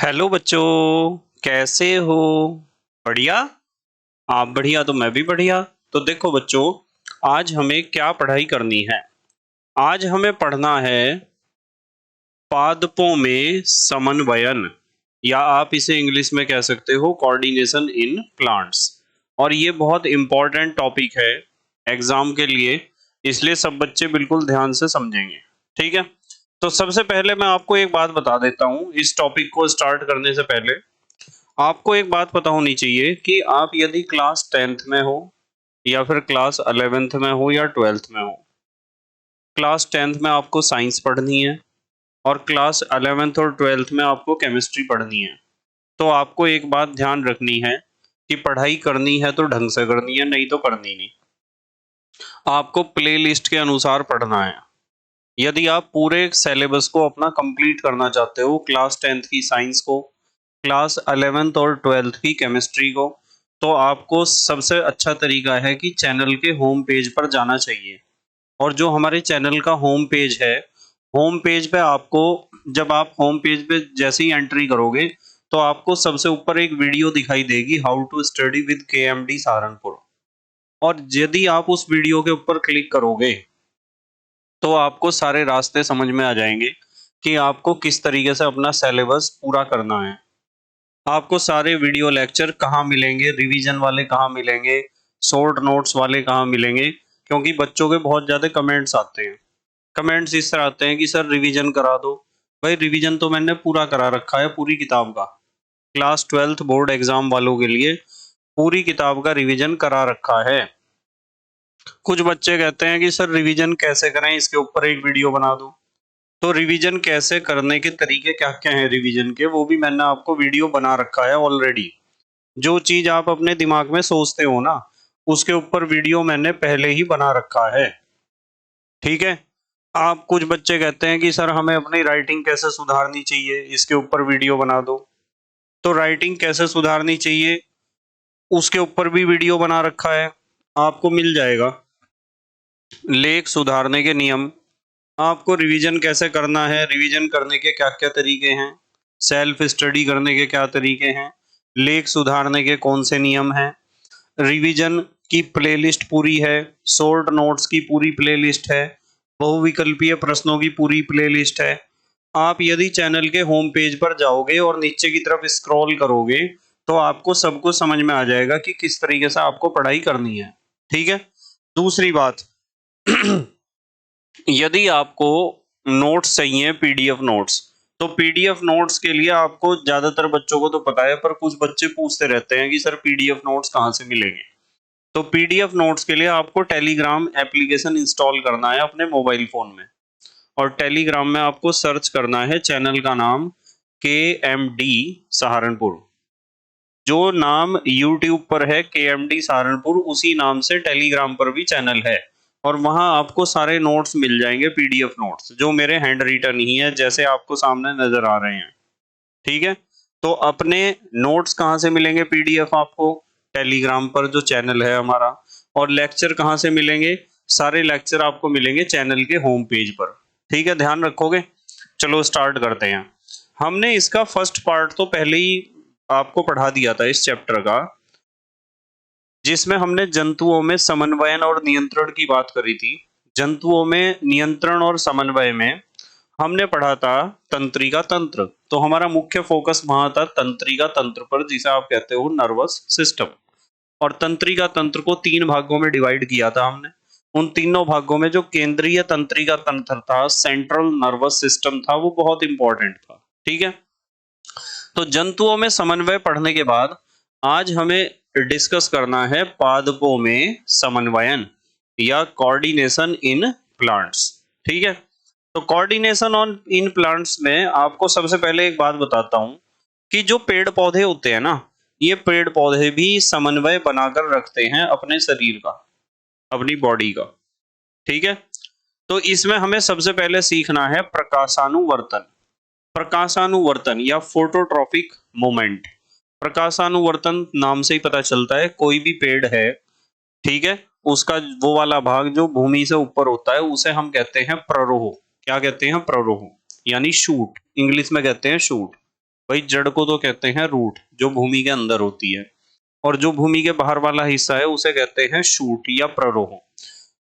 Hello बच्चों, कैसे हो? बढ़िया। आप बढ़िया तो मैं भी बढ़िया। तो देखो बच्चों, आज हमें क्या पढ़ाई करनी है। आज हमें पढ़ना है पादपों में समन्वयन, या आप इसे इंग्लिश में कह सकते हो कोऑर्डिनेशन इन प्लांट्स। और ये बहुत इंपॉर्टेंट टॉपिक है एग्जाम के लिए, इसलिए सब बच्चे बिल्कुल ध्यान से समझेंगे। ठीक है। तो सबसे पहले मैं आपको एक बात बता देता हूँ इस टॉपिक को स्टार्ट करने से पहले। आपको एक बात पता होनी चाहिए कि आप यदि क्लास 10th में हो या फिर क्लास 11th में हो या 12th में हो। क्लास 10th में आपको साइंस पढ़नी है और क्लास 11th और 12th में आपको केमिस्ट्री पढ़नी है। तो आपको एक बात ध्यान रखनी है कि पढ़ाई करनी है तो ढंग से करनी है, नहीं तो करनी नहीं। आपको प्लेलिस्ट के अनुसार पढ़ना है। यदि आप पूरे सिलेबस को अपना कंप्लीट करना चाहते हो, क्लास 10th की साइंस को, क्लास 11th और 12th की केमिस्ट्री को, तो आपको सबसे अच्छा तरीका है कि चैनल के होम पेज पर जाना चाहिए। और जो हमारे चैनल का होम पेज है, होम पेज पे आपको, जब आप होम पेज पे जैसे ही एंट्री करोगे तो आपको सबसे ऊपर एक वीडियो दिखाई देगी, how to study with KMD Saharanpur. और यदि आप उस वीडियो के ऊपर क्लिक करोगे तो आपको सारे रास्ते समझ में आ जाएंगे कि आपको किस तरीके से अपना सिलेबस पूरा करना है। आपको सारे वीडियो लेक्चर कहाँ मिलेंगे, रिवीजन वाले कहाँ मिलेंगे, शॉर्ट नोट्स वाले कहाँ मिलेंगे, क्योंकि बच्चों के बहुत ज़्यादा कमेंट्स आते हैं। कमेंट्स इस तरह आते हैं कि सर रिवीजन करा दो। भाई रिवीजन तो मैंने पूरा करा रखा है पूरी किताब का। क्लास 12th बोर्ड एग्जाम वालों के लिए पूरी किताब का रिवीजन करा रखा है। कुछ बच्चे कहते हैं कि सर रिवीजन कैसे करें, इसके ऊपर एक वीडियो बना दो। तो रिवीजन कैसे करने के तरीके क्या क्या हैं रिवीजन के, वो भी मैंने आपको वीडियो बना रखा है ऑलरेडी। जो चीज आप अपने दिमाग में सोचते हो ना, उसके ऊपर वीडियो मैंने पहले ही बना रखा है। ठीक है। आप कुछ बच्चे कहते हैं कि सर हमें अपनी राइटिंग कैसे सुधारनी चाहिए, इसके ऊपर वीडियो बना दो। तो राइटिंग कैसे सुधारनी चाहिए उसके ऊपर भी वीडियो बना रखा है, आपको मिल जाएगा। लेख सुधारने के नियम, आपको रिवीजन कैसे करना है, रिवीजन करने के क्या क्या तरीके हैं, सेल्फ स्टडी करने के क्या तरीके हैं, लेख सुधारने के कौन से नियम हैं, रिवीजन की प्लेलिस्ट पूरी है, शॉर्ट नोट्स की पूरी प्लेलिस्ट है, बहुविकल्पीय प्रश्नों की पूरी प्लेलिस्ट है। आप यदि चैनल के होम पेज पर जाओगे और नीचे की तरफ स्क्रॉल करोगे तो आपको सब कुछ समझ में आ जाएगा कि किस तरीके से आपको पढ़ाई करनी है। ठीक है। दूसरी बात, यदि आपको नोट्स चाहिए, पीडीएफ नोट्स, तो पीडीएफ नोट्स के लिए आपको, ज्यादातर बच्चों को तो पता है पर कुछ बच्चे पूछते रहते हैं कि सर पीडीएफ नोट्स कहाँ से मिलेंगे। तो पीडीएफ नोट्स के लिए आपको टेलीग्राम एप्लीकेशन इंस्टॉल करना है अपने मोबाइल फोन में। और टेलीग्राम में आपको सर्च करना है चैनल का नाम, के एम डी सहारनपुर। जो नाम यूट्यूब पर है के एम डी सहारनपुर, उसी नाम से टेलीग्राम पर भी चैनल है। और वहां आपको सारे नोट्स मिल जाएंगे, पीडीएफ नोट्स जो मेरे हैंड रिटन ही है, जैसे आपको सामने नजर आ रहे हैं। ठीक है। तो अपने नोट्स कहाँ से मिलेंगे, पीडीएफ आपको टेलीग्राम पर जो चैनल है हमारा। और लेक्चर कहाँ से मिलेंगे, सारे लेक्चर आपको मिलेंगे चैनल के होम पेज पर। ठीक है, ध्यान रखोगे। चलो स्टार्ट करते हैं। हमने इसका फर्स्ट पार्ट तो पहले ही आपको पढ़ा दिया था इस चैप्टर का, जिसमें हमने जंतुओं में समन्वयन और नियंत्रण की बात करी थी। जंतुओं में नियंत्रण और समन्वय में हमने पढ़ा था तंत्रिका तंत्र। तो हमारा मुख्य फोकस वहां था तंत्रिका तंत्र पर, जिसे आप कहते हो नर्वस सिस्टम। और तंत्रिका तंत्र को तीन भागों में डिवाइड किया था हमने। उन तीनों भागों में जो केंद्रीय तंत्रिका तंत्र था, सेंट्रल नर्वस सिस्टम था, वो बहुत इंपॉर्टेंट था। ठीक है। तो जंतुओं में समन्वय पढ़ने के बाद आज हमें डिस्कस करना है पादपों में समन्वयन, या कोऑर्डिनेशन इन प्लांट्स। ठीक है। तो कोऑर्डिनेशन ऑन इन प्लांट्स में आपको सबसे पहले एक बात बताता हूं कि जो पेड़ पौधे होते हैं ना, ये पेड़ पौधे भी समन्वय बनाकर रखते हैं अपने शरीर का, अपनी बॉडी का। ठीक है। तो इसमें हमें सबसे पहले सीखना है प्रकाशानुवर्तन। प्रकाशानुवर्तन या फोटोट्रॉपिक मूवमेंट। प्रकाशानुवर्तन नाम से ही पता चलता है, कोई भी पेड़ है, ठीक है, उसका वो वाला भाग जो भूमि से ऊपर होता है उसे हम कहते हैं प्ररोह। क्या कहते हैं? प्ररोह, यानी शूट, इंग्लिश में कहते हैं शूट। भाई जड़ को तो कहते हैं रूट, जो भूमि के अंदर होती है, और जो भूमि के बाहर वाला हिस्सा है उसे कहते हैं शूट या प्ररोह।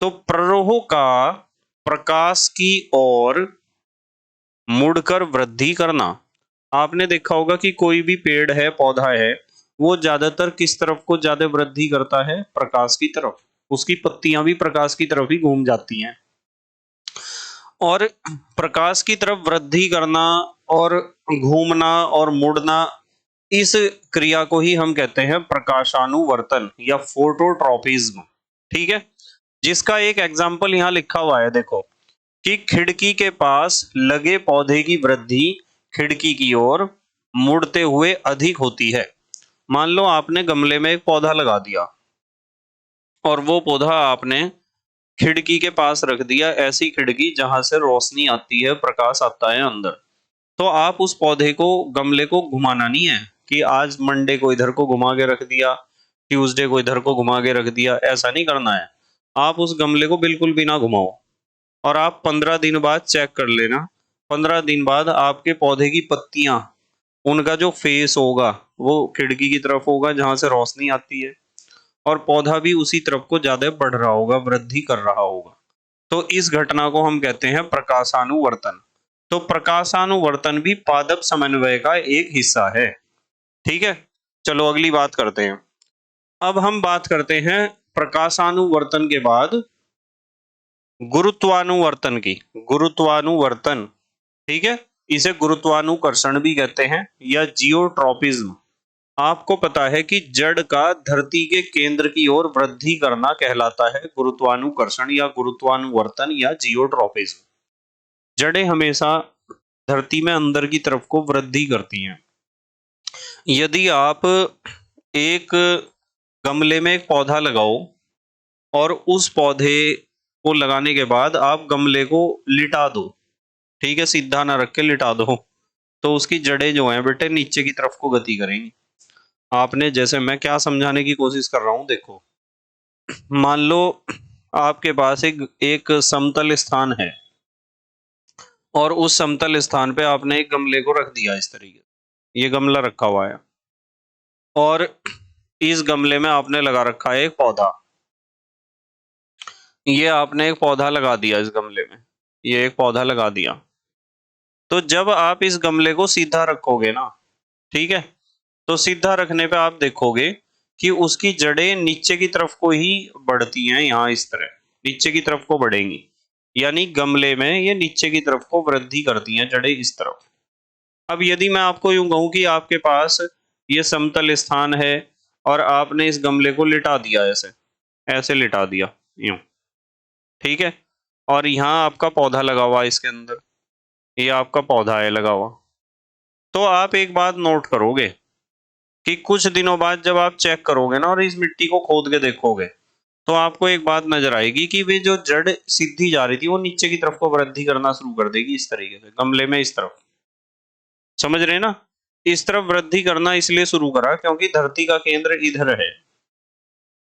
तो प्ररोह का प्रकाश की ओर मुड़कर वृद्धि करना। आपने देखा होगा कि कोई भी पेड़ है, पौधा है, वो ज्यादातर किस तरफ को ज्यादा वृद्धि करता है? प्रकाश की तरफ। उसकी पत्तियां भी प्रकाश की तरफ ही घूम जाती हैं। और प्रकाश की तरफ वृद्धि करना और घूमना और मुड़ना, इस क्रिया को ही हम कहते हैं प्रकाशानुवर्तन या फोटोट्रॉपिज्म। ठीक है, जिसका एक एग्जाम्पल यहाँ लिखा हुआ है, देखो कि खिड़की के पास लगे पौधे की वृद्धि खिड़की की ओर मुड़ते हुए अधिक होती है। मान लो आपने गमले में एक पौधा लगा दिया और वो पौधा आपने खिड़की के पास रख दिया, ऐसी खिड़की जहां से रोशनी आती है, प्रकाश आता है अंदर। तो आप उस पौधे को, गमले को घुमाना नहीं है कि आज मंडे को इधर को घुमा के रख दिया, ट्यूसडे को इधर को घुमा के रख दिया, ऐसा नहीं करना है। आप उस गमले को बिल्कुल भी ना घुमाओ, और आप 15 दिन बाद चेक कर लेना। 15 दिन बाद आपके पौधे की पत्तियां, उनका जो फेस होगा वो खिड़की की तरफ होगा जहां से रोशनी आती है, और पौधा भी उसी तरफ को ज्यादा बढ़ रहा होगा, वृद्धि कर रहा होगा। तो इस घटना को हम कहते हैं प्रकाशानुवर्तन। तो प्रकाशानुवर्तन भी पादप समन्वय का एक हिस्सा है। ठीक है, चलो अगली बात करते हैं। अब हम बात करते हैं प्रकाशानुवर्तन के बाद गुरुत्वानुवर्तन की। गुरुत्वानुवर्तन, ठीक है, इसे गुरुत्वानुकर्षण भी कहते हैं या जियोट्रॉपिज्म। आपको पता है कि जड़ का धरती के केंद्र की ओर वृद्धि करना कहलाता है गुरुत्वानुकर्षण या गुरुत्वानुवर्तन या जियोट्रॉपिज्म। जड़ें हमेशा धरती में अंदर की तरफ को वृद्धि करती हैं। यदि आप एक गमले में एक पौधा लगाओ और उस पौधे को लगाने के बाद आप गमले को लिटा दो, ठीक है, सीधा ना रख के लिटा दो, तो उसकी जड़ें जो हैं बेटे नीचे की तरफ को गति करेंगी। आपने, जैसे मैं क्या समझाने की कोशिश कर रहा हूं, देखो मान लो आपके पास एक एक समतल स्थान है और उस समतल स्थान पे आपने एक गमले को रख दिया इस तरीके से। ये गमला रखा हुआ है और इस गमले में आपने लगा रखा है एक पौधा। ये आपने एक पौधा लगा दिया इस गमले में, ये एक पौधा लगा दिया। तो जब आप इस गमले को सीधा रखोगे ना, ठीक है, तो सीधा रखने पे आप देखोगे कि उसकी जड़ें नीचे की तरफ को ही बढ़ती हैं, यहाँ इस तरह नीचे की तरफ को बढ़ेंगी, यानी गमले में ये नीचे की तरफ को वृद्धि करती हैं जड़ें इस तरफ। अब यदि मैं आपको यूं कहूं कि आपके पास ये समतल स्थान है और आपने इस गमले को लिटा दिया, ऐसे ऐसे लिटा दिया यूं, ठीक है, और यहाँ आपका पौधा लगा हुआ है इसके अंदर, ये आपका पौधा है लगा हुआ। तो आप एक बात नोट करोगे कि कुछ दिनों बाद जब आप चेक करोगे ना और इस मिट्टी को खोद के देखोगे, तो आपको एक बात नजर आएगी कि वे जो जड़ सीधी जा रही थी वो नीचे की तरफ को वृद्धि करना शुरू कर देगी इस तरीके से, गमले में इस तरफ। समझ रहे हैं ना? इस तरफ वृद्धि करना इसलिए शुरू करा क्योंकि धरती का केंद्र इधर है।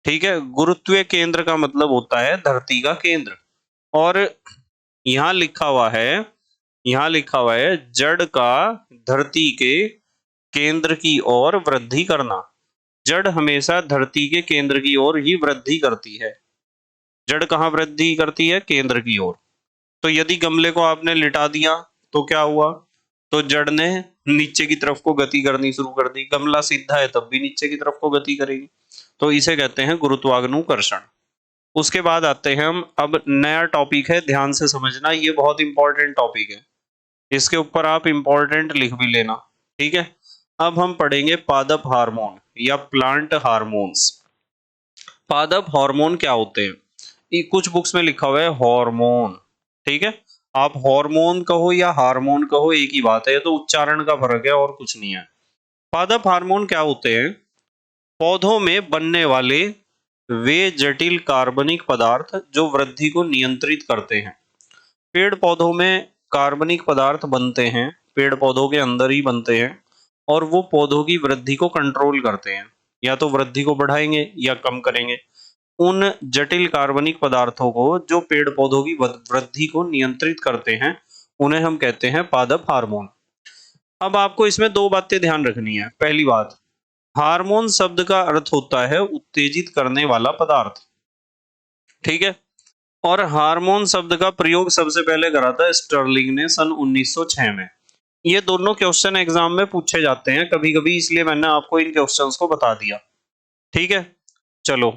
ठीक है, गुरुत्वीय केंद्र का मतलब होता है धरती का केंद्र। और यहाँ लिखा हुआ है, यहाँ लिखा हुआ है जड़ का धरती के केंद्र की ओर वृद्धि करना। जड़ हमेशा धरती के केंद्र की ओर ही वृद्धि करती है। जड़ कहाँ वृद्धि करती है? केंद्र की ओर। तो यदि गमले को आपने लिटा दिया तो क्या हुआ? तो जड़ ने नीचे की तरफ को गति करनी शुरू कर दी। गमला सीधा है तब भी नीचे की तरफ को गति करेगी, तो इसे कहते हैं गुरुत्वानुकर्षण। उसके बाद आते हैं हम, अब नया टॉपिक है, ध्यान से समझना, ये बहुत इंपॉर्टेंट टॉपिक है, इसके ऊपर आप इंपॉर्टेंट लिख भी लेना। ठीक है, अब हम पढ़ेंगे पादप हार्मोन या प्लांट हार्मोन्स। पादप हार्मोन क्या होते हैं? ये कुछ बुक्स में लिखा हुआ है हार्मोन, ठीक है, आप हार्मोन कहो या हार्मोन कहो एक ही बात है, तो उच्चारण का फर्क है और कुछ नहीं है। पादप हार्मोन क्या होते हैं? पौधों में बनने वाले वे जटिल कार्बनिक पदार्थ जो वृद्धि को नियंत्रित करते हैं। पेड़ पौधों में कार्बनिक पदार्थ बनते हैं, पेड़ पौधों के अंदर ही बनते हैं, और वो पौधों की वृद्धि को कंट्रोल करते हैं, या तो वृद्धि को बढ़ाएंगे या कम करेंगे। उन जटिल कार्बनिक पदार्थों को जो पेड़ पौधों की वृद्धि को नियंत्रित करते हैं, उन्हें हम कहते हैं पादप हार्मोन। अब आपको इसमें दो बातें ध्यान रखनी है। पहली बात, हार्मोन शब्द का अर्थ होता है उत्तेजित करने वाला पदार्थ, ठीक है। और हार्मोन शब्द का प्रयोग सबसे पहले करा था स्टर्लिंग ने सन 1906 में। ये दोनों क्वेश्चन एग्जाम में पूछे जाते हैं कभी कभी, इसलिए मैंने आपको इन क्वेश्चंस को बता दिया, ठीक है। चलो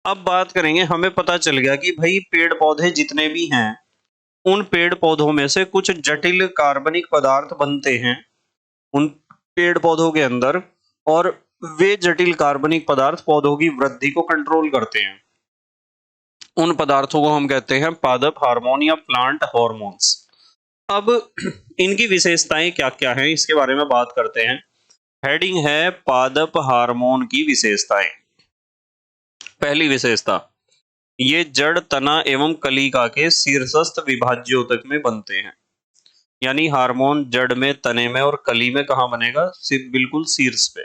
अब बात करेंगे। हमें पता चल गया कि भाई पेड़ पौधे जितने भी हैं, उन पेड़ पौधों में से कुछ जटिल कार्बनिक पदार्थ बनते हैं उन पेड़ पौधों के अंदर, और वे जटिल कार्बनिक पदार्थ पौधों की वृद्धि को कंट्रोल करते हैं। उन पदार्थों को हम कहते हैं पादप हार्मोन या प्लांट हार्मोन्स। अब इनकी विशेषताएं क्या क्या हैं इसके बारे में बात करते हैं। हेडिंग है पादप हार्मोन की विशेषताएं। पहली विशेषता, ये जड़, तना एवं कलिका के शीर्षस्थ विभाज्योतक में बनते हैं। यानी हार्मोन जड़ में, तने में और कली में कहाँ बनेगा? बिल्कुल शीर्ष पे।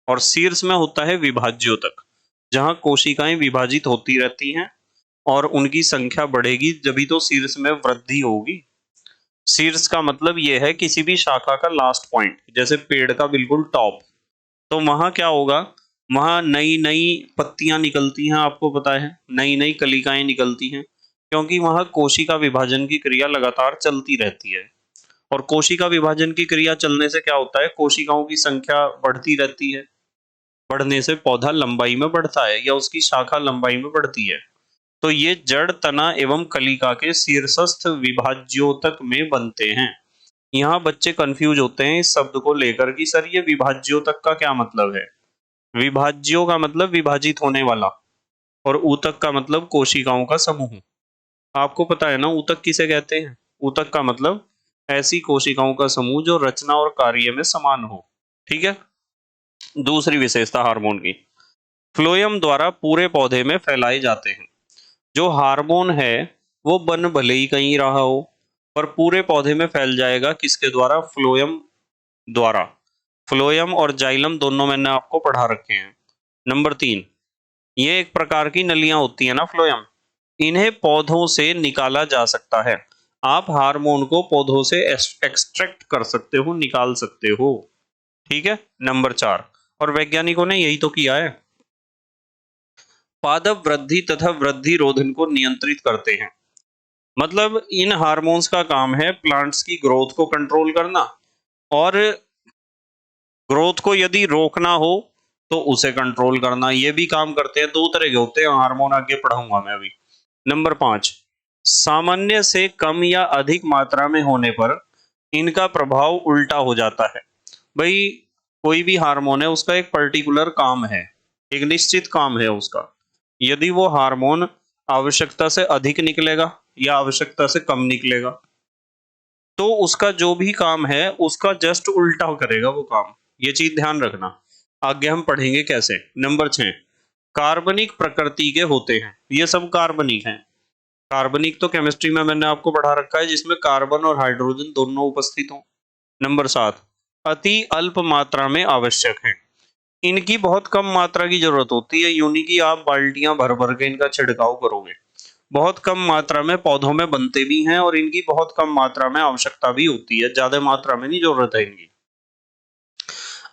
और शीर्ष में होता है विभाज्योतक, जहां कोशिकाएं विभाजित होती रहती हैं और उनकी संख्या बढ़ेगी, जभी तो शीर्ष में वृद्धि होगी। शीर्ष का मतलब यह है किसी भी शाखा का लास्ट पॉइंट, जैसे पेड़ का बिल्कुल टॉप। तो वहां क्या होगा? वहां नई नई पत्तियां निकलती हैं, आपको पता है, नई नई कलिकाएं निकलती हैं, क्योंकि वहां कोशिका विभाजन की क्रिया लगातार चलती रहती है। और कोशिका विभाजन की क्रिया चलने से क्या होता है? कोशिकाओं की संख्या बढ़ती रहती है। बढ़ने से पौधा लंबाई में बढ़ता है या उसकी शाखा लंबाई में बढ़ती है। तो ये जड़, तना एवं कलिका के शीर्षस्थ विभाज्योतक में बनते हैं। यहाँ बच्चे कंफ्यूज होते हैं इस शब्द को लेकर कि सर ये विभाज्योतक का क्या मतलब है। विभाज्यो का मतलब विभाजित होने वाला, और ऊतक का मतलब कोशिकाओं का समूह। आपको पता है ना ऊतक किसे कहते हैं? ऊतक का मतलब ऐसी कोशिकाओं का समूह जो रचना और कार्य में समान हो, ठीक है। दूसरी विशेषता हार्मोन की, फ्लोएम द्वारा पूरे पौधे में फैलाए जाते हैं। जो हार्मोन है वो बन भले ही कहीं रहा हो, पर पूरे पौधे में फैल जाएगा, किसके द्वारा? फ्लोएम द्वारा। फ्लोएम और जाइलम दोनों मैंने आपको पढ़ा रखे हैं। नंबर 3, ये एक प्रकार की नलियां होती है ना फ्लोएम, इन्हें पौधों से निकाला जा सकता है। आप हार्मोन को पौधों से एक्सट्रैक्ट कर सकते हो, निकाल सकते हो, ठीक है। नंबर 4, और वैज्ञानिकों ने यही तो किया है, पादप वृद्धि तथा वृद्धि रोधन को नियंत्रित करते हैं। मतलब इन हार्मोन्स का काम है प्लांट्स की ग्रोथ को कंट्रोल करना, और ग्रोथ को यदि रोकना हो तो उसे कंट्रोल करना। ये भी काम करते हैं। दो तरह के होते हैं हार्मोन, आगे पढ़ाऊंगा मैं अभी। नंबर 5, सामान्य से कम या अधिक मात्रा में होने पर इनका प्रभाव उल्टा हो जाता है। भाई कोई भी हार्मोन है, उसका एक पर्टिकुलर काम है, एक निश्चित काम है उसका। यदि वो हार्मोन आवश्यकता से अधिक निकलेगा या आवश्यकता से कम निकलेगा, तो उसका जो भी काम है उसका जस्ट उल्टा करेगा वो काम। ये चीज ध्यान रखना। आगे हम पढ़ेंगे कैसे। नंबर 6, कार्बनिक प्रकृति के होते हैं। ये सब कार्बनिक हैं। कार्बनिक तो केमिस्ट्री में मैंने आपको पढ़ा रखा है, जिसमें कार्बन और हाइड्रोजन दोनों उपस्थित हों। नंबर 7, अति अल्प मात्रा में आवश्यक है। इनकी बहुत कम मात्रा की जरूरत होती है, यूं नहीं कि आप बाल्टियां भर भर के इनका छिड़काव करोगे। बहुत कम मात्रा में पौधों में बनते भी हैं, और इनकी बहुत कम मात्रा में आवश्यकता भी होती है, ज्यादा मात्रा में नहीं जरूरत है इनकी।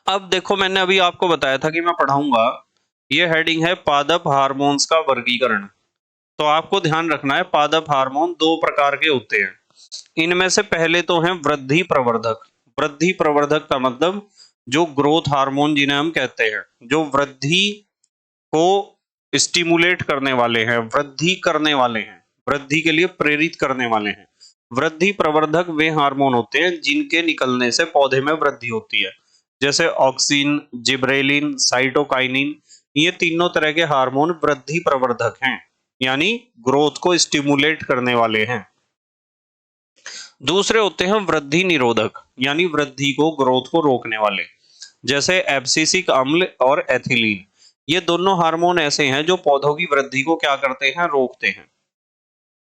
अब देखो मैंने अभी आपको बताया था कि मैं पढ़ाऊंगा, ये हेडिंग है पादप हार्मोन्स का वर्गीकरण। तो आपको ध्यान रखना है पादप हार्मोन दो प्रकार के होते हैं। इनमें से पहले तो हैं वृद्धि प्रवर्धक। वृद्धि प्रवर्धक का मतलब जो ग्रोथ हार्मोन जिन्हें हम कहते हैं, जो वृद्धि को स्टिमुलेट करने वाले हैं, वृद्धि करने वाले हैं, वृद्धि के लिए प्रेरित करने वाले हैं। वृद्धि प्रवर्धक वे हार्मोन होते हैं जिनके निकलने से पौधे में वृद्धि होती है, जैसे ऑक्सिन, जिब्रेलिन, साइटोकाइनिन। ये तीनों तरह के हार्मोन वृद्धि प्रवर्धक हैं, यानी ग्रोथ को स्टिमुलेट करने वाले हैं। दूसरे होते हैं वृद्धि निरोधक, यानी वृद्धि को, ग्रोथ को रोकने वाले, जैसे एब्सिसिक अम्ल और एथिलीन। ये दोनों हार्मोन ऐसे हैं जो पौधों की वृद्धि को क्या करते हैं? रोकते हैं।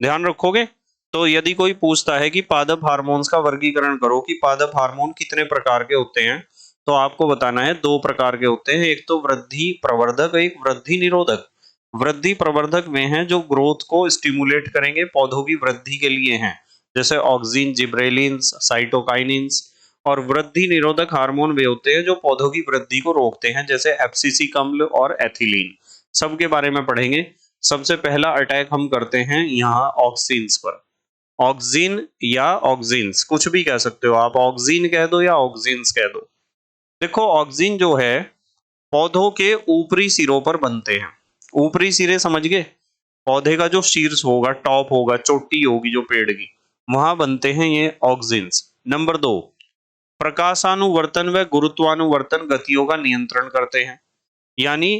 ध्यान रखोगे। तो यदि कोई पूछता है कि पादप हार्मोन्स का वर्गीकरण करो कि पादप हार्मोन कितने प्रकार के होते हैं, तो आपको बताना है दो प्रकार के होते हैं, एक तो वृद्धि प्रवर्धक, एक वृद्धि निरोधक। वृद्धि प्रवर्धक वे हैं जो ग्रोथ को स्टिमुलेट करेंगे, पौधों की वृद्धि के लिए हैं, जैसे ऑक्सिन, जिब्रेलिन, साइटोकाइनिन्स। और वृद्धि निरोधक हार्मोन वे होते हैं जो पौधों की वृद्धि को रोकते हैं, जैसे एब्सिसिक अम्ल और एथिलीन। सबके बारे में पढ़ेंगे। सबसे पहला अटैक हम करते हैं यहाँ ऑक्सीन्स पर। ऑक्सीन या ऑक्सीन्स कुछ भी कह सकते हो आप, ऑक्सीन कह दो या ऑक्सीन्स कह दो। देखो ऑक्सीन जो है पौधों के ऊपरी सिरों पर बनते हैं। ऊपरी सिरे समझ गए, पौधे का जो शीर्ष होगा, टॉप होगा, चोटी होगी जो पेड़ की, वहां बनते हैं ये ऑक्सीन्स। नंबर 2, प्रकाशानुवर्तन व गुरुत्वानुवर्तन गतियों का नियंत्रण करते हैं। यानी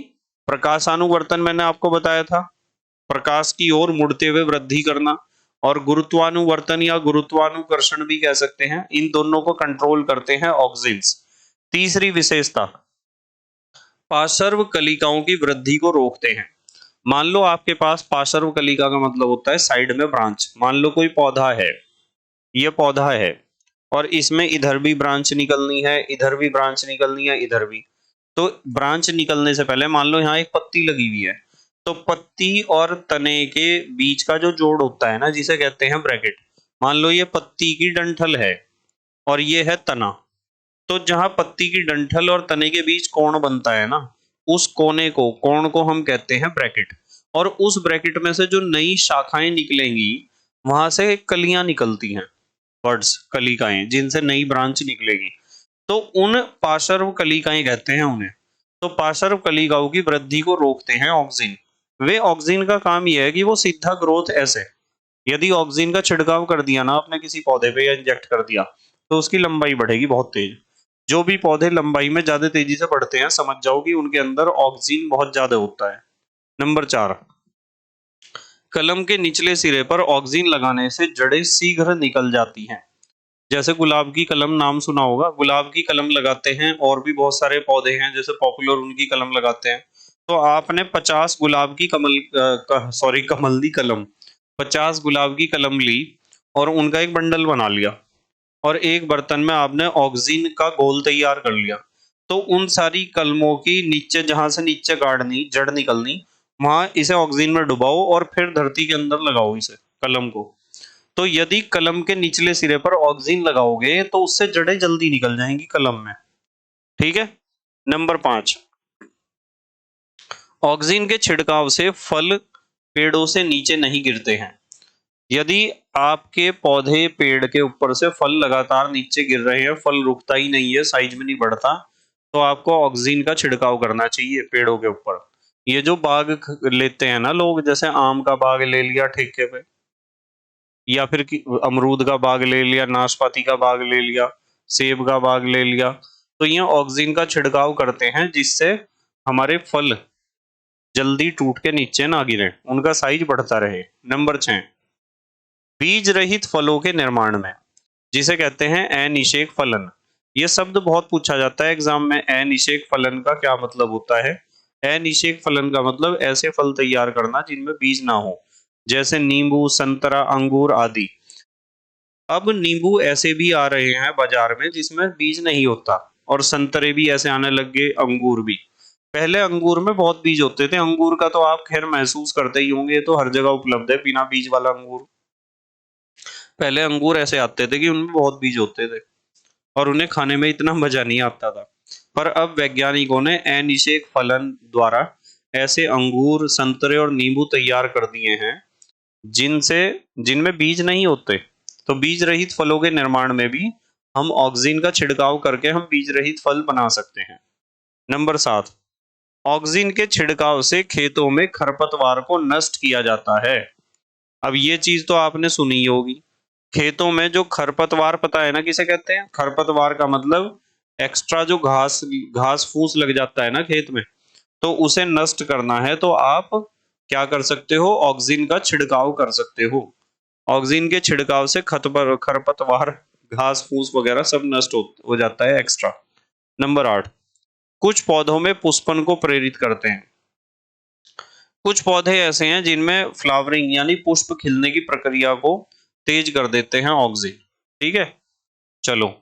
प्रकाशानुवर्तन मैंने आपको बताया था, प्रकाश की ओर मुड़ते हुए वृद्धि करना, और गुरुत्वानुवर्तन या गुरुत्वानुकर्षण भी कह सकते हैं, इन दोनों को कंट्रोल करते हैं ऑक्सीन्स। तीसरी विशेषता, पार्श्व कलिकाओं की वृद्धि को रोकते हैं। मान लो आपके पास पार्श्व कलिका का मतलब होता है साइड में ब्रांच। मान लो कोई पौधा है, ये पौधा है और इसमें इधर भी ब्रांच निकलनी है, इधर भी ब्रांच निकलनी है, इधर भी। तो ब्रांच निकलने से पहले मान लो यहाँ एक पत्ती लगी हुई है, तो पत्ती और तने के बीच का जो जोड़ होता है ना, जिसे कहते हैं ब्रैकेट। मान लो ये पत्ती की डंठल है और ये है तना, तो जहां पत्ती की डंठल और तने के बीच कोण बनता है ना, उस कोण को हम कहते हैं ब्रैकेट। और उस ब्रैकेट में से जो नई शाखाएं निकलेंगी, वहां से कलियां निकलती हैं, बर्ड्स, कलिकाएं, जिनसे नई ब्रांच निकलेगी, तो उन पार्श्व कलिकाएं कहते हैं उन्हें। तो पार्श्व कलिकाओं की वृद्धि को रोकते हैं ऑक्सीन। वे ऑक्सीन का काम यह है कि वो सीधा ग्रोथ, ऐसे यदि ऑक्सीन का छिड़काव कर दिया ना आपने किसी पौधे पे या इंजेक्ट कर दिया, तो उसकी लंबाई बढ़ेगी बहुत तेज। जो भी पौधे लंबाई में ज्यादा तेजी से बढ़ते हैं, समझ जाओ कि उनके अंदर ऑक्सीन बहुत ज्यादा होता है। नंबर 4, कलम के निचले सिरे पर ऑक्सीन लगाने से जड़ें शीघ्र निकल जाती हैं। जैसे गुलाब की कलम, नाम सुना होगा, गुलाब की कलम लगाते हैं, और भी बहुत सारे पौधे हैं जैसे पॉपुलर, उनकी कलम लगाते हैं। तो आपने 50 गुलाब की कमल दी कलम, 50 गुलाब की कलम ली और उनका एक बंडल बना लिया, और एक बर्तन में आपने ऑक्सीन का घोल तैयार कर लिया। तो उन सारी कलमों की नीचे, जहां से नीचे गाड़नी, जड़ निकलनी, वहां इसे ऑक्सीन में डुबाओ और फिर धरती के अंदर लगाओ इसे, कलम को। तो यदि कलम के निचले सिरे पर ऑक्सीन लगाओगे तो उससे जड़ें जल्दी निकल जाएंगी कलम में। ठीक है। नंबर 5, ऑक्सीन के छिड़काव से फल पेड़ों से नीचे नहीं गिरते हैं। यदि आपके पौधे, पेड़ के ऊपर से फल लगातार नीचे गिर रहे हैं, फल रुकता ही नहीं है, साइज में नहीं बढ़ता, तो आपको ऑक्सीन का छिड़काव करना चाहिए पेड़ों के ऊपर। ये जो बाग लेते हैं ना लोग, जैसे आम का बाग ले लिया ठेके पे, या फिर अमरूद का बाग ले लिया, नाशपाती का बाग ले लिया, सेब का बाग ले लिया, तो ये ऑक्सीन का छिड़काव करते हैं जिससे हमारे फल जल्दी टूट के नीचे ना गिरे, उनका साइज बढ़ता रहे। नंबर 6, बीज रहित फलों के निर्माण में, जिसे कहते हैं अनिषेक फलन। ये शब्द बहुत पूछा जाता है एग्जाम में, अनिषेक फलन का क्या मतलब होता है। अनिषेक फलन का मतलब ऐसे फल तैयार करना जिनमें बीज ना हो, जैसे नींबू, संतरा, अंगूर आदि। अब नींबू ऐसे भी आ रहे हैं बाजार में जिसमें बीज नहीं होता, और संतरे भी ऐसे आने लग गए, अंगूर भी। पहले अंगूर में बहुत बीज होते थे। अंगूर का तो आप खैर महसूस करते ही होंगे, ये तो हर जगह उपलब्ध है बिना बीज वाला अंगूर। पहले अंगूर ऐसे आते थे कि उनमें बहुत बीज होते थे और उन्हें खाने में इतना मजा नहीं आता था। पर अब वैज्ञानिकों ने अनिषेक फलन द्वारा ऐसे अंगूर, संतरे और नींबू तैयार कर दिए हैं जिनसे जिनमें बीज नहीं होते। तो बीज रहित फलों के निर्माण में भी हम ऑक्सीन का छिड़काव करके हम बीज रहित फल बना सकते हैं। नंबर 7, ऑक्सीन के छिड़काव से खेतों में खरपतवार को नष्ट किया जाता है। अब ये चीज तो आपने सुनी ही होगी, खेतों में जो खरपतवार, पता है ना किसे कहते हैं? खरपतवार का मतलब एक्स्ट्रा जो घास घास फूस लग जाता है ना खेत में, तो उसे नष्ट करना है तो आप क्या कर सकते हो? ऑक्सीन का छिड़काव कर सकते हो। ऑक्सीन के छिड़काव से खरपतवार, घास फूस वगैरह सब नष्ट हो जाता है एक्स्ट्रा। नंबर 8, कुछ पौधों में पुष्पन को प्रेरित करते हैं। कुछ पौधे ऐसे हैं जिनमें फ्लावरिंग यानी पुष्प खिलने की प्रक्रिया को तेज कर देते हैं ऑक्सीन। ठीक है, चलो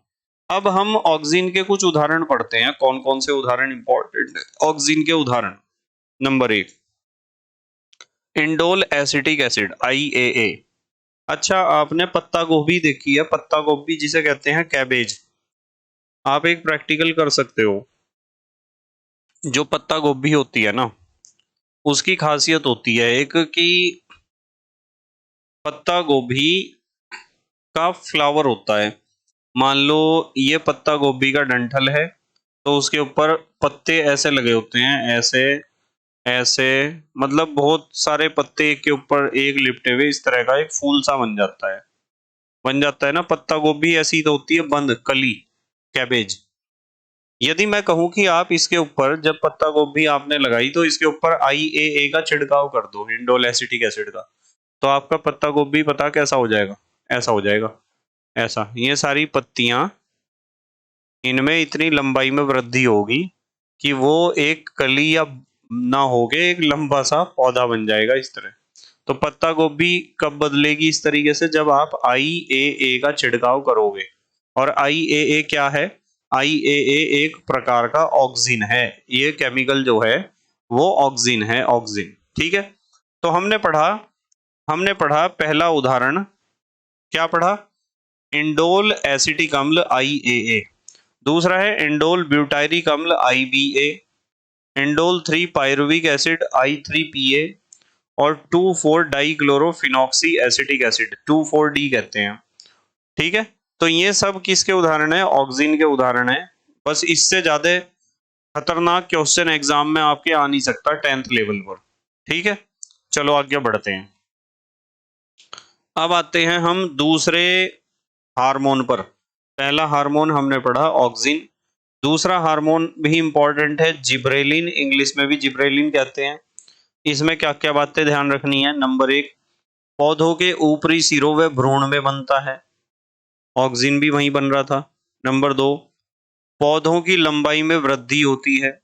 अब हम ऑक्सीन के कुछ उदाहरण पढ़ते हैं। कौन कौन से उदाहरण इंपॉर्टेंट है ऑक्सीन के उदाहरण? Number 1, indole acetic acid, IAA। अच्छा, आपने पत्ता गोभी देखी है? पत्ता गोभी जिसे कहते हैं कैबेज, आप एक प्रैक्टिकल कर सकते हो। जो पत्ता गोभी होती है ना, उसकी खासियत होती है एक कि पत्ता गोभी का फ्लावर होता है। मान लो ये पत्ता गोभी का डंठल है, तो उसके ऊपर पत्ते ऐसे लगे होते हैं, ऐसे ऐसे, मतलब बहुत सारे पत्ते एक के ऊपर एक लिपटे हुए, इस तरह का एक फूल सा बन जाता है ना। पत्ता गोभी ऐसी तो होती है बंद कली, कैबेज। यदि मैं कहूं कि आप इसके ऊपर जब पत्ता गोभी आपने लगाई तो इसके ऊपर IAA का छिड़काव कर दो, इंडोल एसिटिक एसिड का, तो आपका पत्ता गोभी पता कैसा हो जाएगा? ऐसा हो जाएगा, ऐसा। ये सारी पत्तियां, इनमें इतनी लंबाई में वृद्धि होगी कि वो एक कली या ना होके एक लंबा सा पौधा बन जाएगा इस तरह। तो पत्ता गोभी कब बदलेगी इस तरीके से? जब आप IAA का छिड़काव करोगे। और IAA क्या है? IAA एक प्रकार का ऑक्सिन है। ये केमिकल जो है वो ऑक्सिन है, ऑक्सिन। ठीक है। तो हमने पढ़ा पहला उदाहरण, क्या पढ़ा? इंडोल एसिटिक अम्ल IAA। दूसरा है इंडोल ब्यूटायरिक अम्ल IBA, indole 3 pyruvic acid I3PA, और 2,4 डाइक्लोरोफिनॉक्सी एसिटिक एसिड 2,4-D कहते हैं। ठीक है। तो ये सब किसके उदाहरण है? ऑक्सिन के उदाहरण है। बस इससे ज्यादा खतरनाक क्वेश्चन एग्जाम में आपके आ नहीं सकता 10th लेवल पर। ठीक है। चलो आगे बढ़ते हैं। अब आते हैं हम दूसरे हार्मोन पर। पहला हार्मोन हमने पढ़ा ऑक्सिन। दूसरा हार्मोन भी इंपॉर्टेंट है, जिब्रेलिन, इंग्लिश में भी जिब्रेलिन कहते हैं। इसमें क्या क्या बातें ध्यान रखनी है? नंबर एक, पौधों के ऊपरी सिरों व भ्रूण में बनता है, ऑक्सिन भी वहीं बन रहा था। नंबर दो, पौधों की लंबाई में वृद्धि होती है।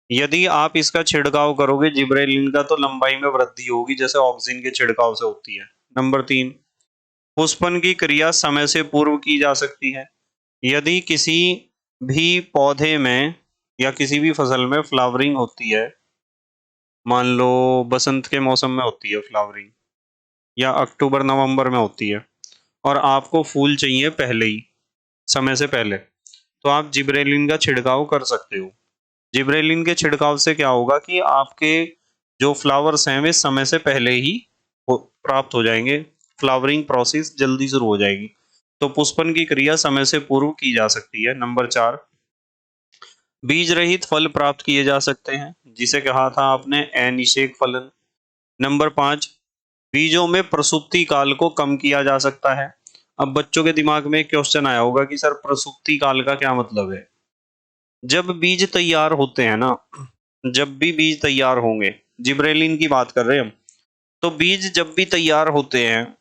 यदि आप इसका छिड़काव करोगे जिब्रेलिन का, तो लंबाई में वृद्धि होगी जैसे ऑक्सिन के छिड़काव से होती है। नंबर तीन, पुष्पन की क्रिया समय से पूर्व की जा सकती है। यदि किसी भी पौधे में या किसी भी फसल में फ्लावरिंग होती है, मान लो बसंत के मौसम में होती है फ्लावरिंग, या अक्टूबर नवंबर में होती है, और आपको फूल चाहिए पहले ही, समय से पहले, तो आप जिब्रेलिन का छिड़काव कर सकते हो। जिब्रेलिन के छिड़काव से क्या होगा कि आपके जो फ्लावर्स हैं वे समय से पहले ही प्राप्त हो जाएंगे, फ्लावरिंग प्रोसेस जल्दी शुरू हो जाएगी। तो पुष्पन की क्रिया समय से पूर्व की जा सकती है। नंबर चार, बीज रहित फल प्राप्त किए जा सकते हैं, जिसे कहा था आपने अनिषेक फलन। नंबर पाँच, बीजों में प्रसुप्ति काल को कम किया जा सकता है। अब बच्चों के दिमाग में एक क्वेश्चन आया होगा कि सर प्रसुप्ति काल का क्या मतलब है? जब बीज तैयार होते हैं ना, जब भी बीज तैयार होंगे, जिब्रेलिन की बात कर रहे हैं हम, तो बीज जब भी तैयार होते हैं,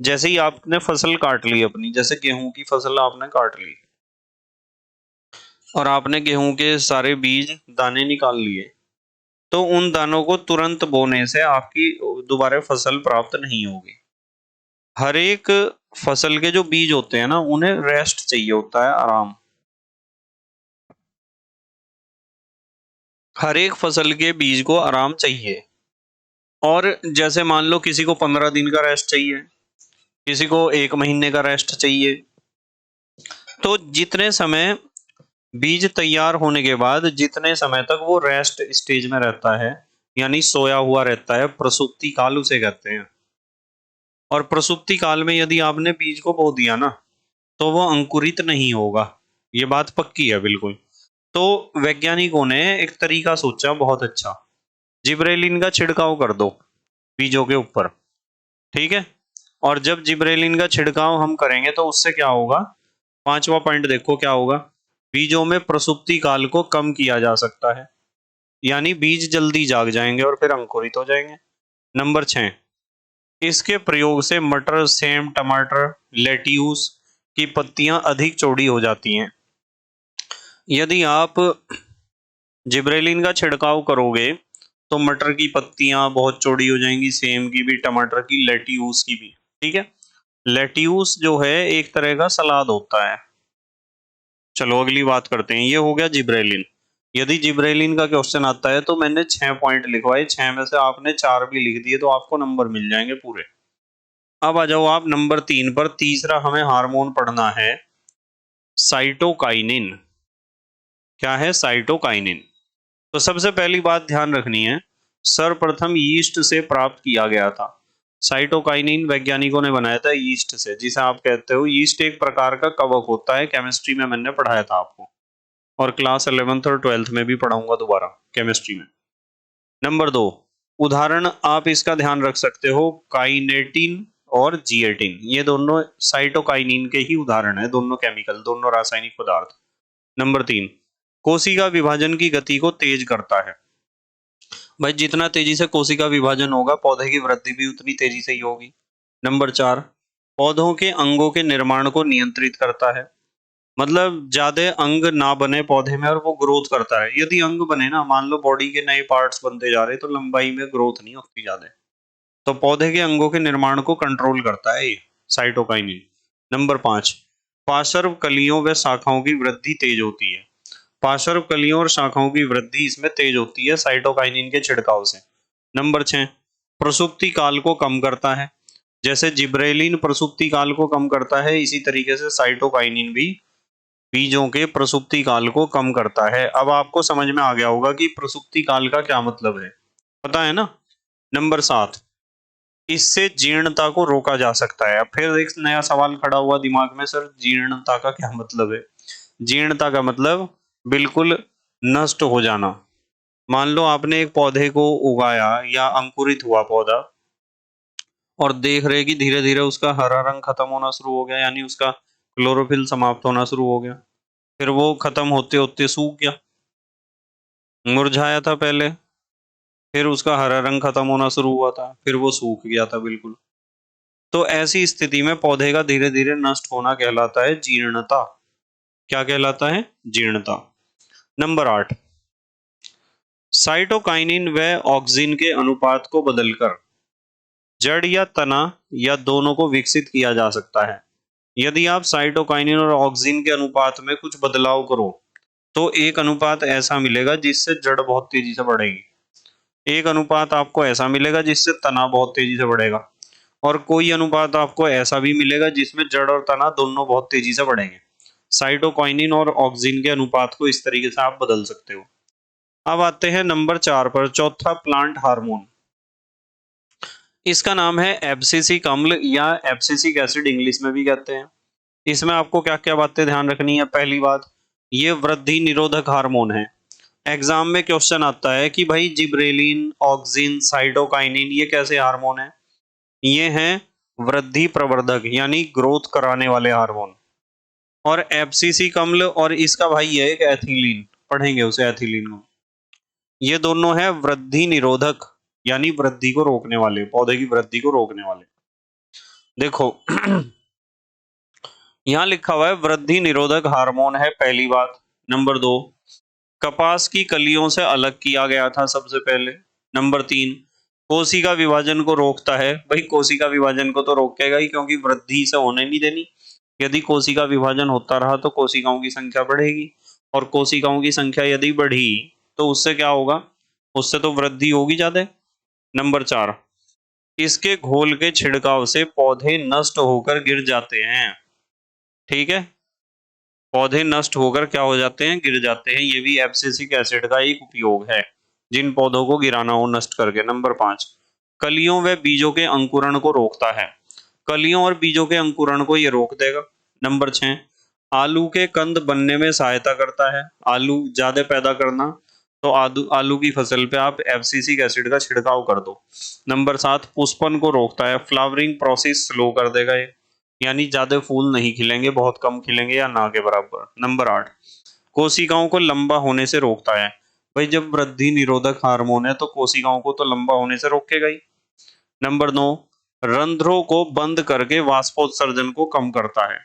जैसे ही आपने फसल काट ली अपनी, जैसे गेहूं की फसल आपने काट ली और आपने गेहूं के सारे बीज दाने निकाल लिए, तो उन दानों को तुरंत बोने से आपकी दोबारा फसल प्राप्त नहीं होगी। हर एक फसल के जो बीज होते हैं ना, उन्हें रेस्ट चाहिए होता है, आराम। हर एक फसल के बीज को आराम चाहिए। और जैसे मान लो किसी को 15 दिन का रेस्ट चाहिए, किसी को 1 महीने का रेस्ट चाहिए, तो जितने समय बीज तैयार होने के बाद जितने समय तक वो रेस्ट स्टेज में रहता है, यानी सोया हुआ रहता है, प्रसुप्ति काल उसे कहते हैं। और प्रसुप्ति काल में यदि आपने बीज को बो दिया ना, तो वो अंकुरित नहीं होगा, ये बात पक्की है बिल्कुल। तो वैज्ञानिकों ने एक तरीका सोचा बहुत अच्छा, जिब्रेलिन का छिड़काव कर दो बीजों के ऊपर। ठीक है। और जब जिब्रेलिन का छिड़काव हम करेंगे तो उससे क्या होगा? पांचवा पॉइंट देखो क्या होगा, बीजों में प्रसुप्ति काल को कम किया जा सकता है, यानी बीज जल्दी जाग जाएंगे और फिर अंकुरित हो जाएंगे। नंबर 6, इसके प्रयोग से मटर, सेम, टमाटर, लेट्यूस की पत्तियां अधिक चौड़ी हो जाती हैं। यदि आप जिब्रेलिन का छिड़काव करोगे तो मटर की पत्तियां बहुत चौड़ी हो जाएंगी, सेम की भी, टमाटर की, लेट्यूस की भी। ठीक है। लेट्यूस जो है एक तरह का सलाद होता है। चलो अगली बात करते हैं, ये हो गया जिब्रेलिन। यदि जिब्रेलिन का क्वेश्चन आता है तो मैंने 6 पॉइंट लिखवाए, 6 में से आपने 4 भी लिख दिए तो आपको नंबर मिल जाएंगे पूरे। अब आ जाओ आप नंबर 3 पर। तीसरा हमें हार्मोन पढ़ना है, साइटोकाइनिन। क्या है? साइटोकाइनिन। तो सबसे पहली बात ध्यान रखनी है, सर्वप्रथम यीस्ट से प्राप्त किया गया था। साइटोकाइनिन वैज्ञानिकों ने बनाया था यीस्ट से, जिसे आप कहते हो यीस्ट एक प्रकार का कवक होता है। केमिस्ट्री में मैंने पढ़ाया था आपको, और क्लास 11th और 12th में भी पढ़ाऊंगा दोबारा केमिस्ट्री में। नंबर 2, उदाहरण आप इसका ध्यान रख सकते हो, काइनेटिन और जिएटिन, ये दोनों साइटोकाइनिन के ही उदाहरण है, दोनों केमिकल, दोनों रासायनिक पदार्थ। नंबर 3, कोशिका विभाजन की गति को तेज करता है। भाई जितना तेजी से कोशिका विभाजन होगा, पौधे की वृद्धि भी उतनी तेजी से ही होगी। नंबर 4, पौधों के अंगों के निर्माण को नियंत्रित करता है। मतलब ज्यादा अंग ना बने पौधे में और वो ग्रोथ करता है। यदि अंग बने ना, मान लो बॉडी के नए पार्ट्स बनते जा रहे, तो लंबाई में ग्रोथ नहीं होती ज्यादा। तो पौधे के अंगों के निर्माण को कंट्रोल करता है ये साइटोकाइनिन। नंबर 5, पार्श्व कलियों व शाखाओं की वृद्धि तेज होती है। पार्श्व कलियों और शाखाओं की वृद्धि इसमें तेज होती है साइटोकाइनिन के छिड़काव से। नंबर 6, प्रसुप्ति काल को कम करता है। जैसे जिब्रेलिन प्रसुप्ति काल को कम करता है, इसी तरीके से साइटोकाइनिन भी बीजों के प्रसुप्ति काल को कम करता है। अब आपको समझ में आ गया होगा कि प्रसुप्ति काल का क्या मतलब है, पता है ना। नंबर 7, इससे जीर्णता को रोका जा सकता है। अब फिर एक नया सवाल खड़ा हुआ दिमाग में, सर जीर्णता का क्या मतलब है? जीर्णता का मतलब बिल्कुल नष्ट हो जाना। मान लो आपने एक पौधे को उगाया या अंकुरित हुआ पौधा, और देख रहे कि धीरे धीरे उसका हरा रंग खत्म होना शुरू हो गया, यानी उसका क्लोरोफिल समाप्त होना शुरू हो गया। फिर वो खत्म होते होते सूख गया, मुरझाया था पहले, फिर उसका हरा रंग खत्म होना शुरू हुआ था, फिर वो सूख गया था बिल्कुल। तो ऐसी स्थिति में पौधे का धीरे धीरे नष्ट होना कहलाता है जीर्णता। क्या कहलाता है? जीर्णता। नंबर 8, साइटोकाइनिन व ऑक्सिन के अनुपात को बदलकर जड़ या तना या दोनों को विकसित किया जा सकता है। यदि आप साइटोकाइनिन और ऑक्सिन के अनुपात में कुछ बदलाव करो, तो एक अनुपात ऐसा मिलेगा जिससे जड़ बहुत तेजी से बढ़ेगी, एक अनुपात आपको ऐसा मिलेगा जिससे तना बहुत तेजी से बढ़ेगा, और कोई अनुपात आपको ऐसा भी मिलेगा जिसमें जड़ और तना दोनों बहुत तेजी से बढ़ेंगे। साइटोकाइनिन और ऑक्सिन के अनुपात को इस तरीके से आप बदल सकते हो। अब आते हैं नंबर 4 पर, चौथा प्लांट हार्मोन। इसका नाम है एब्सिसिक अम्ल या एब्सिसिक एसिड, इंग्लिश में भी कहते हैं। इसमें आपको क्या क्या बातें ध्यान रखनी है? पहली बात, ये वृद्धि निरोधक हार्मोन है। एग्जाम में क्वेश्चन आता है कि भाई जिब्रेलिन, ऑक्सिन, साइटोकाइनिन ये कैसे हार्मोन है? ये हैं वृद्धि प्रवर्धक, यानी ग्रोथ कराने वाले हार्मोन। और एब्सिसिक अम्ल और इसका भाई है एक एथिलीन, पढ़ेंगे उसे, एथिलीन को। ये दोनों है वृद्धि निरोधक, यानी वृद्धि को रोकने वाले, पौधे की वृद्धि को रोकने वाले। देखो यहाँ लिखा हुआ है वृद्धि निरोधक हार्मोन है, पहली बात। नंबर 2, कपास की कलियों से अलग किया गया था सबसे पहले। नंबर 3, कोशिका विभाजन को रोकता है। भाई कोशिका विभाजन को तो रोकेगा ही, क्योंकि वृद्धि से होने नहीं देनी। यदि कोशिका विभाजन होता रहा तो कोशिकाओं की संख्या बढ़ेगी, और कोशिकाओं की संख्या यदि बढ़ी तो उससे क्या होगा? उससे तो वृद्धि होगी ज्यादा। नंबर 4, इसके घोल के छिड़काव से पौधे नष्ट होकर गिर जाते हैं। ठीक है, पौधे नष्ट होकर क्या हो जाते हैं? गिर जाते हैं। ये भी एब्सिसिक एसिड का एक उपयोग है, जिन पौधों को गिराना हो नष्ट करके। नंबर 5, कलियों व बीजों के अंकुरण को रोकता है। कलियों और बीजों के अंकुरण को ये रोक देगा। नंबर 6, आलू के कंद बनने में सहायता करता है। आलू ज्यादा पैदा करना, तो आलू की फसल पे आप एब्सिसिक एसिड का छिड़काव कर दो। नंबर 7, पुष्पन को रोकता है। फ्लावरिंग प्रोसेस स्लो कर देगा ये, यानी ज्यादा फूल नहीं खिलेंगे, बहुत कम खिलेंगे या ना के बराबर। नंबर 8, कोशिकाओं को लंबा होने से रोकता है। भाई जब वृद्धि निरोधक हार्मोन है तो कोशिकाओं को तो लंबा होने से रोकेगा ही। नंबर 9, रंध्रों को बंद करके वाष्पोत्सर्जन को कम करता है।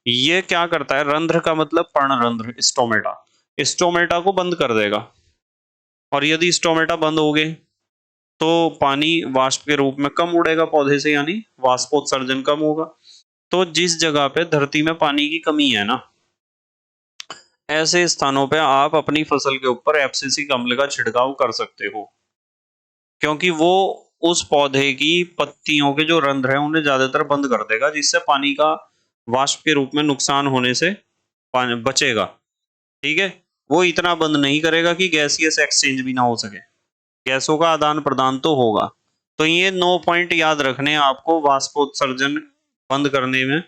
ये क्या करता है? रंध्र का मतलब पर्णरंध्र, स्टोमेटा। स्टोमेटा को बंद कर देगा, और यदि स्टोमेटा बंद हो गए तो पानी वाष्प के रूप में कम उड़ेगा पौधे से, यानी वाष्पोत्सर्जन कम होगा। तो जिस जगह पे धरती में पानी की कमी है ना, ऐसे स्थानों पे आप अपनी फसल के ऊपर एब्सिसिक अम्ल का छिड़काव कर सकते हो, क्योंकि वो उस पौधे की पत्तियों के जो रंध्र हैं उन्हें ज्यादातर बंद कर देगा, जिससे पानी का वाष्प के रूप में नुकसान होने से बचेगा, ठीक है। वो इतना बंद नहीं करेगा कि गैसियस एक्सचेंज भी ना हो सके, गैसों का आदान प्रदान तो होगा। तो ये 9 पॉइंट याद रखने हैं आपको वाष्पोत्सर्जन बंद करने में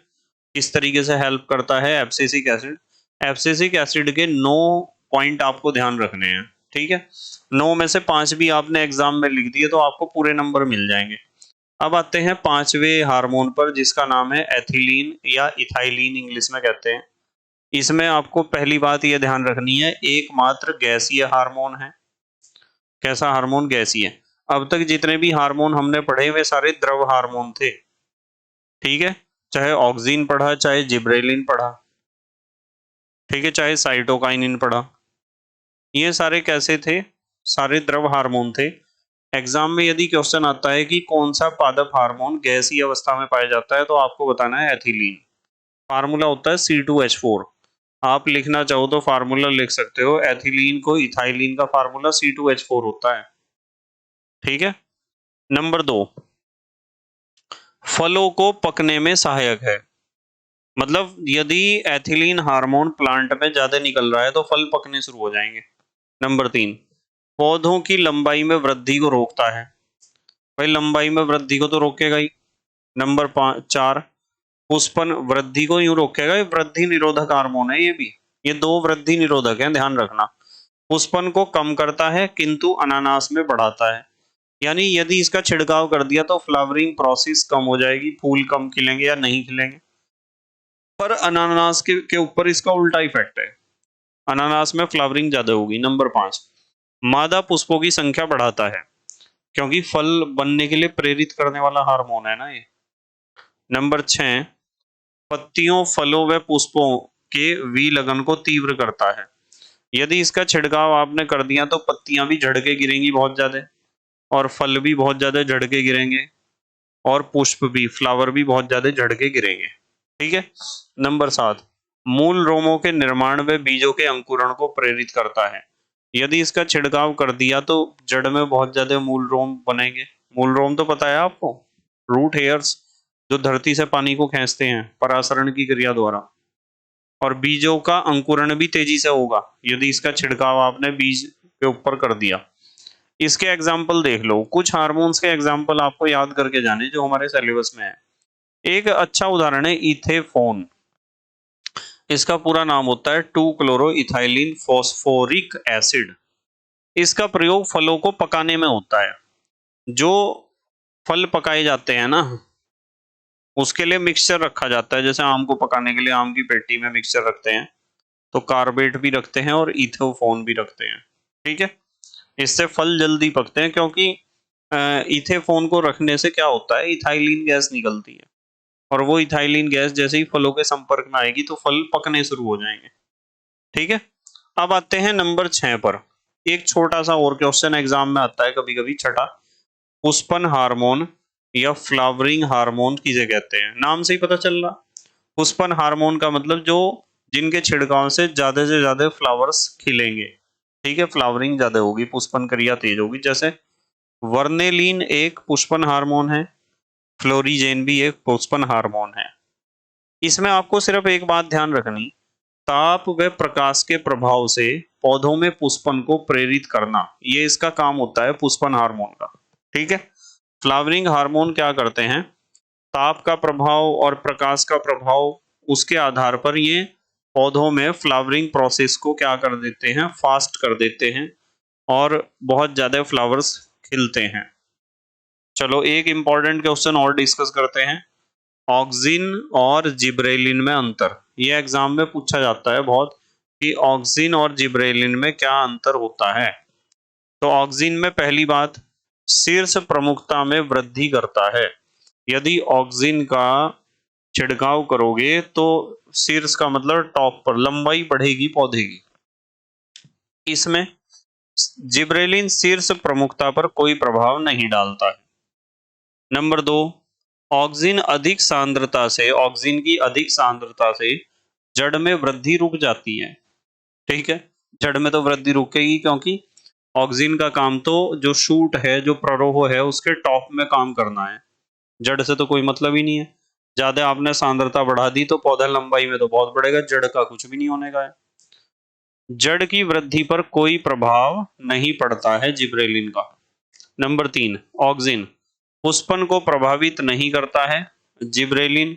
किस तरीके से हेल्प करता है एब्सिसिक एसिड। एब्सिसिक एसिड के 9 पॉइंट आपको ध्यान रखने हैं, ठीक है। 9 में से 5 भी आपने एग्जाम में लिख दिए तो आपको पूरे नंबर मिल जाएंगे। अब आते हैं 5वें हार्मोन पर, जिसका नाम है एथिलीन या इथाइलीन इंग्लिश में कहते हैं। इसमें आपको पहली बात यह ध्यान रखनी है, एकमात्र गैसीय हार्मोन है। कैसा हार्मोन? गैसीय। अब तक जितने भी हार्मोन हमने पढ़े वे सारे द्रव हार्मोन थे, ठीक है। चाहे ऑक्सीन पढ़ा, चाहे जिब्रेलिन पढ़ा, ठीक है, चाहे साइटोकाइनिन पढ़ा, ये सारे कैसे थे? सारे द्रव हार्मोन थे। एग्जाम में यदि क्वेश्चन आता है कि कौन सा पादप हार्मोन गैसीय अवस्था में पाया जाता है तो आपको बताना है एथिलीन। फार्मूला होता है C2H4। आप लिखना चाहो तो फार्मूला लिख सकते हो, एथिलीन को इथाइलीन का फार्मूला C2H4 होता है, ठीक है। नंबर 2, फलों को पकने में सहायक है। मतलब यदि एथिलीन हार्मोन प्लांट में ज्यादा निकल रहा है तो फल पकने शुरू हो जाएंगे। नंबर 3, पौधों की लंबाई में वृद्धि को रोकता है। भाई लंबाई में वृद्धि को तो रोकेगा ही। नंबर 4, पुष्पन वृद्धि को यूं रोकेगा, ये वृद्धि निरोधक हार्मोन है ये भी। ये 2 वृद्धि निरोधक हैं, ध्यान रखना। पुष्पन को कम करता है किंतु अनानास में बढ़ाता है। यानी यदि इसका छिड़काव कर दिया तो फ्लावरिंग प्रोसेस कम हो जाएगी, फूल कम खिलेंगे या नहीं खिलेंगे। पर अनानास के ऊपर इसका उल्टा इफेक्ट है, अनानास में फ्लावरिंग ज्यादा होगी। नंबर 5, मादा पुष्पों की संख्या बढ़ाता है, क्योंकि फल बनने के लिए प्रेरित करने वाला हार्मोन है ना ये। नंबर 6, पत्तियों, फलों व पुष्पों के विलगन को तीव्र करता है। यदि इसका छिड़काव आपने कर दिया तो पत्तियां भी झड़ के गिरेंगी बहुत ज्यादा, और फल भी बहुत ज्यादा झड़ के गिरेंगे, और पुष्प भी, फ्लावर भी बहुत ज्यादा झड़ के गिरेंगे, ठीक है। नंबर 7, मूल रोमों के निर्माण व बीजों के अंकुरण को प्रेरित करता है। यदि इसका छिड़काव कर दिया तो जड़ में बहुत ज्यादा मूल रोम बनेंगे। मूल रोम तो पता है आपको, रूट हेयर्स जो धरती से पानी को खींचते हैं परासरण की क्रिया द्वारा। और बीजों का अंकुरण भी तेजी से होगा यदि इसका छिड़काव आपने बीज के ऊपर कर दिया। इसके एग्जाम्पल देख लो, कुछ हार्मोन्स के एग्जाम्पल आपको याद करके जाने जो हमारे सिलेबस में है। एक अच्छा उदाहरण है इथेफोन। इसका पूरा नाम होता है 2-क्लोरो-इथाइलिन फॉस्फोरिक एसिड। इसका प्रयोग फलों को पकाने में होता है। जो फल पकाए जाते हैं ना, उसके लिए मिक्सचर रखा जाता है। जैसे आम को पकाने के लिए आम की पेटी में मिक्सचर रखते हैं, तो कार्बेट भी रखते हैं और इथेफोन भी रखते हैं, ठीक है। इससे फल जल्दी पकते हैं, क्योंकि इथेफोन को रखने से क्या होता है, इथाइलिन गैस निकलती है, और वो इथाइलिन गैस जैसे ही फलों के संपर्क में आएगी तो फल पकने शुरू हो जाएंगे, ठीक है। अब आते हैं नंबर 6 पर। एक छोटा सा और क्वेश्चन एग्जाम में आता है कभी कभी, छठा, पुष्पन हार्मोन या फ्लावरिंग हार्मोन किसे कहते हैं? नाम से ही पता चल रहा, पुष्पन हार्मोन का मतलब जो जिनके छिड़काव से ज्यादा फ्लावर्स खिलेंगे, ठीक है, फ्लावरिंग ज्यादा होगी, पुष्पन क्रिया तेज होगी। जैसे वर्नेलिन एक पुष्पन हार्मोन है, फ्लोरीजेन भी एक पुष्पन हार्मोन है। इसमें आपको सिर्फ एक बात ध्यान रखनी, ताप व प्रकाश के प्रभाव से पौधों में पुष्पन को प्रेरित करना, ये इसका काम होता है पुष्पन हार्मोन का, ठीक है। फ्लावरिंग हार्मोन क्या करते हैं, ताप का प्रभाव और प्रकाश का प्रभाव, उसके आधार पर ये पौधों में फ्लावरिंग प्रोसेस को क्या कर देते हैं, फास्ट कर देते हैं, और बहुत ज्यादा फ्लावर्स खिलते हैं। चलो एक इंपॉर्टेंट क्वेश्चन और डिस्कस करते हैं, ऑक्सिन और जिब्रेलिन में अंतर। ये एग्जाम में पूछा जाता है बहुत कि ऑक्सिन और जिब्रेलिन में क्या अंतर होता है। तो ऑक्सिन में पहली बात, शीर्ष प्रमुखता में वृद्धि करता है। यदि ऑक्सिन का छिड़काव करोगे तो शीर्ष का मतलब टॉप पर लंबाई बढ़ेगी पौधे की। इसमें जिब्रेलिन शीर्ष प्रमुखता पर कोई प्रभाव नहीं डालता है। नंबर 2, ऑक्सिन की अधिक सांद्रता से जड़ में वृद्धि रुक जाती है, ठीक है। जड़ में तो वृद्धि रुकेगी, क्योंकि ऑक्सिन का काम तो जो शूट है, जो प्ररोह है, उसके टॉप में काम करना है, जड़ से तो कोई मतलब ही नहीं है। ज्यादा आपने सांद्रता बढ़ा दी तो पौधा लंबाई में तो बहुत बढ़ेगा, जड़ का कुछ भी नहीं होने का है। जड़ की वृद्धि पर कोई प्रभाव नहीं पड़ता है जिब्रेलिन का। नंबर 3, ऑक्सिन पुष्पन को प्रभावित नहीं करता है। जिब्रेलिन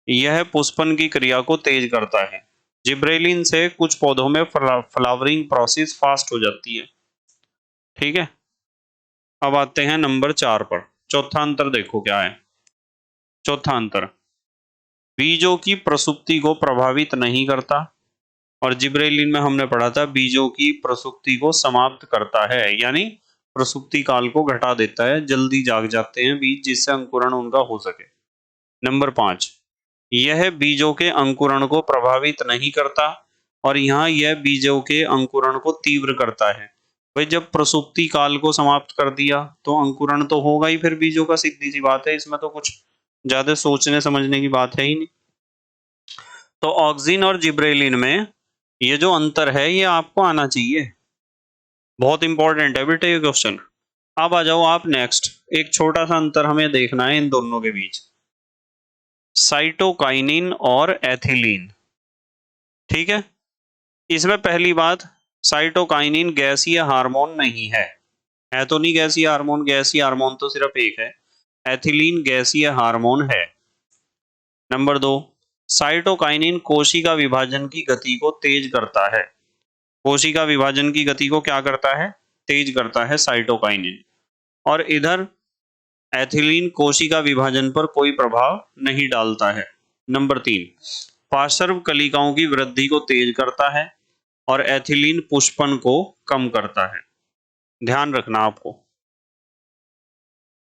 यह पुष्पन की क्रिया को तेज करता है। जिब्रेलिन से कुछ पौधों में फ्लावरिंग प्रोसेस फास्ट हो जाती है। ठीक है, अब आते हैं नंबर 4 पर। चौथा अंतर देखो क्या है। चौथा अंतर, बीजों की प्रसुप्ति को प्रभावित नहीं करता, और जिब्रेलिन में हमने पढ़ा था बीजों की प्रसुप्ति को समाप्त करता है, यानी प्रसुप्ति काल को घटा देता है, जल्दी जाग जाते हैं बीज जिससे अंकुरण उनका हो सके। नंबर 5, यह बीजों के अंकुरण को प्रभावित नहीं करता, और यहाँ यह बीजों के अंकुरण को तीव्र करता है। भाई जब प्रसुप्ति काल को समाप्त कर दिया तो अंकुरण तो होगा ही फिर बीजों का, सीधी सी बात है, इसमें तो कुछ ज्यादा सोचने समझने की बात है ही नहीं। तो ऑक्सिन और जिब्रेलिन में ये जो अंतर है ये आपको आना चाहिए, बहुत इंपॉर्टेंट है बेटे ये क्वेश्चन। अब आ जाओ आप नेक्स्ट, एक छोटा सा अंतर हमें देखना है इन दोनों के बीच, साइटोकाइनिन और एथिलीन। ठीक है, इसमें पहली बात, साइटोकाइनिन गैसीय हार्मोन नहीं है तो नहीं गैसीय हार्मोन, गैसीय हार्मोन तो सिर्फ एक है, एथिलीन गैसीय हार्मोन है। नंबर 2, साइटोकाइनिन कोशिका विभाजन की गति को तेज करता है। कोशिका विभाजन की गति को क्या करता है, तेज करता है साइटोकाइनिन। और इधर एथिलीन कोशिका विभाजन पर कोई प्रभाव नहीं डालता है। नंबर 3, पार्श्व कलिकाओं की वृद्धि को तेज करता है, और एथिलीन पुष्पन को कम करता है। ध्यान रखना आपको।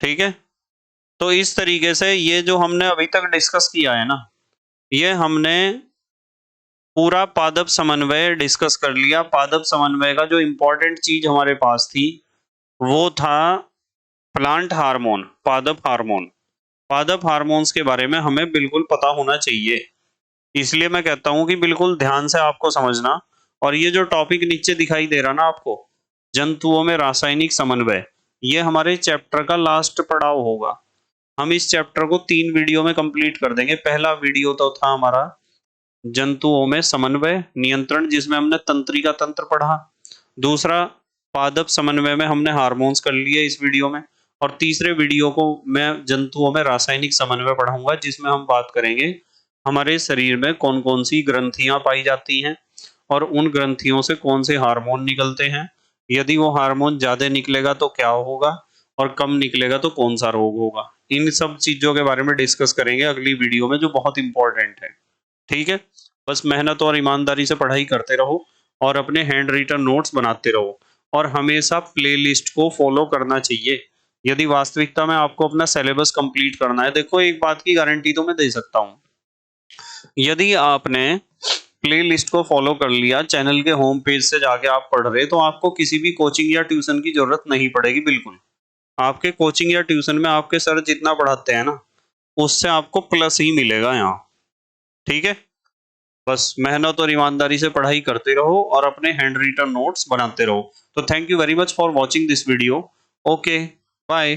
ठीक है, तो इस तरीके से ये जो हमने अभी तक डिस्कस किया है ना, ये हमने पूरा पादप समन्वय डिस्कस कर लिया। पादप समन्वय का जो इंपॉर्टेंट चीज हमारे पास थी वो था प्लांट हार्मोन, पादप हार्मोन। पादप हार्मोन्स के बारे में हमें बिल्कुल पता होना चाहिए, इसलिए मैं कहता हूं कि बिल्कुल ध्यान से आपको समझना। और ये जो टॉपिक नीचे दिखाई दे रहा ना आपको, जंतुओं में रासायनिक समन्वय, ये हमारे चैप्टर का लास्ट पड़ाव होगा। हम इस चैप्टर को 3 वीडियो में कंप्लीट कर देंगे। पहला वीडियो तो था हमारा जंतुओं में समन्वय नियंत्रण, जिसमें हमने तंत्रिका तंत्र पढ़ा। दूसरा पादप समन्वय में हमने हार्मोन्स कर लिए इस वीडियो में। और तीसरे वीडियो को मैं जंतुओं में रासायनिक समन्वय पढ़ाऊंगा, जिसमें हम बात करेंगे हमारे शरीर में कौन कौन सी ग्रंथियां पाई जाती हैं और उन ग्रंथियों से कौन से हार्मोन निकलते हैं। यदि वो हार्मोन ज्यादा निकलेगा तो क्या होगा, और कम निकलेगा तो कौन सा रोग होगा। इन सब चीजों के बारे में डिस्कस करेंगे अगली वीडियो में, जो बहुत इंपॉर्टेंट है। ठीक है, बस मेहनत और ईमानदारी से पढ़ाई करते रहो और अपने हैंड रिटन नोट्स बनाते रहो, और हमेशा प्लेलिस्ट को फॉलो करना चाहिए यदि वास्तविकता में आपको अपना सिलेबस कंप्लीट करना है। देखो एक बात की गारंटी तो मैं दे सकता हूँ, यदि आपने प्लेलिस्ट को फॉलो कर लिया, चैनल के होम पेज से जाके आप पढ़ रहे, तो आपको किसी भी कोचिंग या ट्यूशन की जरूरत नहीं पड़ेगी। बिल्कुल आपके कोचिंग या ट्यूशन में आपके सर जितना पढ़ाते हैं ना, उससे आपको प्लस ही मिलेगा यहाँ। ठीक है, बस मेहनत और ईमानदारी से पढ़ाई करते रहो और अपने हैंड रिटन नोट्स बनाते रहो। तो thank you very much for watching this video. Okay, bye.